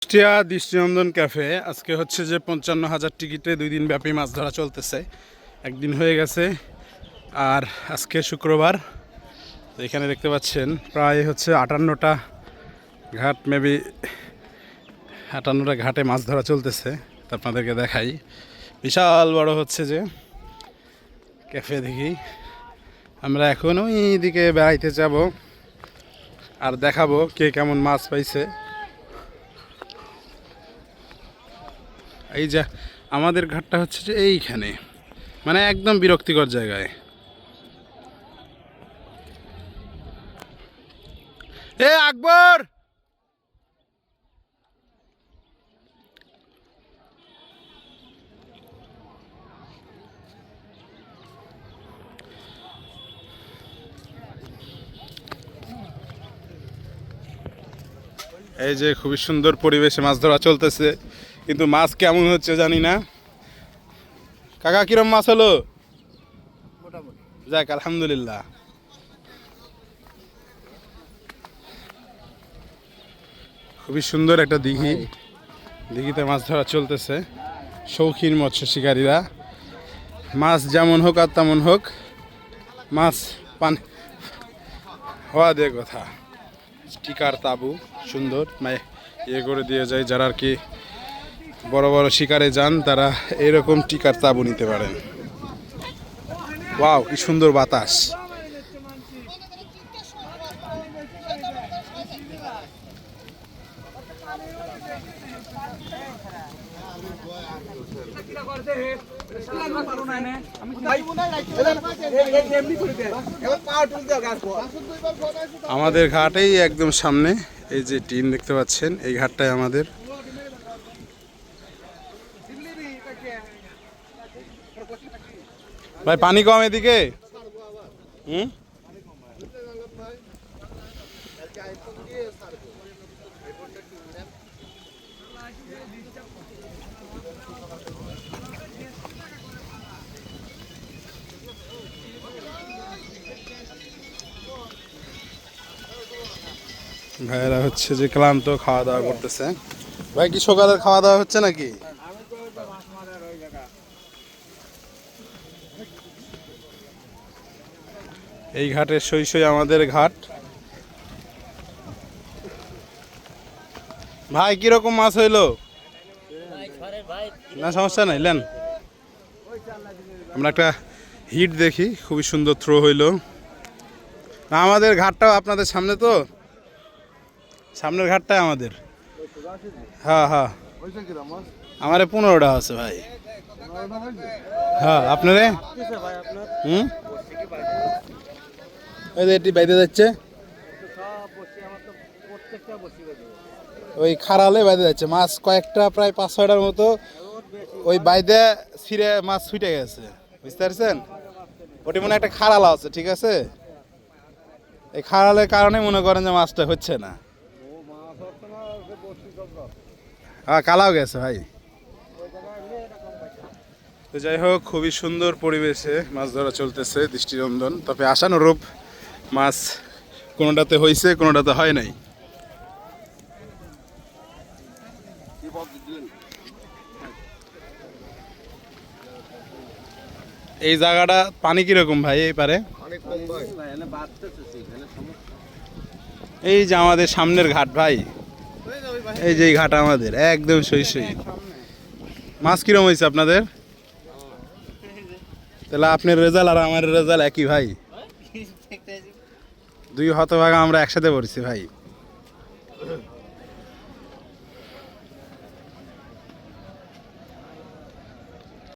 কুষ্টিয়া দৃষ্টিনন্দন ক্যাফে আজকে হচ্ছে যে ৫৫,০০০ টিকিটে ২ দিন ব্যাপী মাছ ধরা চলতেছে। একদিন হয়ে গেছে আর আজকে শুক্রবার। তো এখানে দেখতে পাচ্ছেন প্রায় হচ্ছে ৫৮টা ঘাট, মেবি ৫৮টা ঘাটে মাছ ধরা চলতেছে। তো আপনাদেরকে দেখাই, বিশাল বড় হচ্ছে যে ক্যাফে। দেখি আমরা এখন ওই দিকে বেড়াইতে যাব আর দেখাবো কে কেমন মাছ পাইছে। এই যে আমাদের ঘাটটা হচ্ছে যে এইখানে, মানে একদম বিরক্তিকর জায়গায়। এ আকবর, এই যে খুবই সুন্দর পরিবেশে মাছ ধরা চলতেছে, কিন্তু মাছ কেমন হচ্ছে জানি না। কাকা কিরম মাছ হলো? যাক আলহামদুলিল্লাহ। খুবই সুন্দর একটা দিঘি, দিঘিতে মাছ ধরা চলতেছে। শৌখিন মৎস্য শিকারীরা, মাছ যেমন হোক আর তেমন হোক, মাছ পান হওয়া দিয়ে কথা। টিকার তাবু সুন্দর ইয়ে করে দিয়ে যায়, যারা আর কি বড় বড় শিকারে যান তারা এরকম টিকার তাবু নিতে পারেন। ওয়াও, কি সুন্দর বাতাস। আমাদের ঘাটেই একদম সামনে এই যে টিন দেখতে পাচ্ছেন, এই ঘাটটাই আমাদের। ভাই পানি কম এদিকে। ভাইয়েরা হচ্ছে যে ক্লান্ত, খাওয়া দাওয়া করতেছে। ভাই কি সকালের খাওয়া দাওয়া হচ্ছে নাকি? এই ঘাটের সই আমাদের ঘাট। ভাই কিরকম মাছ হইলো? না সমস্যা নাই, লেন। আমরা একটা হিট দেখি, খুবই সুন্দর থ্রো হইলো। আমাদের ঘাটটাও আপনাদের সামনে, তো সামনের ঘাটটাই আমাদের। হ্যাঁ হ্যাঁ, আমার 15টা আছে ভাই। হ্যাঁ আপনারে ওই যে এটি বাইরে যাচ্ছে, ওই খারালে বাইরে যাচ্ছে মাছ কয়েকটা, প্রায় ৫-৬টার মতো। ওই বাইদে ছিঁড়ে মাছ ছুটে গেছে, বুঝতে পারছেন? ওটি মনে একটা খারালা আছে, ঠিক আছে? এই খারালের কারণে মনে করেন যে মাছটা হচ্ছে না। হ্যাঁ কালাও গেছে ভাই। তো যাই হোক, খুবই সুন্দর পরিবেশে মাছ ধরা চলতেছে দৃষ্টিনন্দন। তবে আশানুরূপ মাছ কোনোটাতে হয়েছে, কোনোটাতে হয় নাই। এই জায়গাটা পানি কিরকম ভাই এই পারে? এই যে আমাদের সামনের ঘাট ভাই, এই যে ঘাট আমাদের একদম সই। মাছ কিরকম হয়েছে আপনাদের? তাহলে আপনার রেজাল্ট আর আমার রেজাল্ট একই ভাই। দুই হতভাগা আমরা একসাথে পড়ছি ভাই।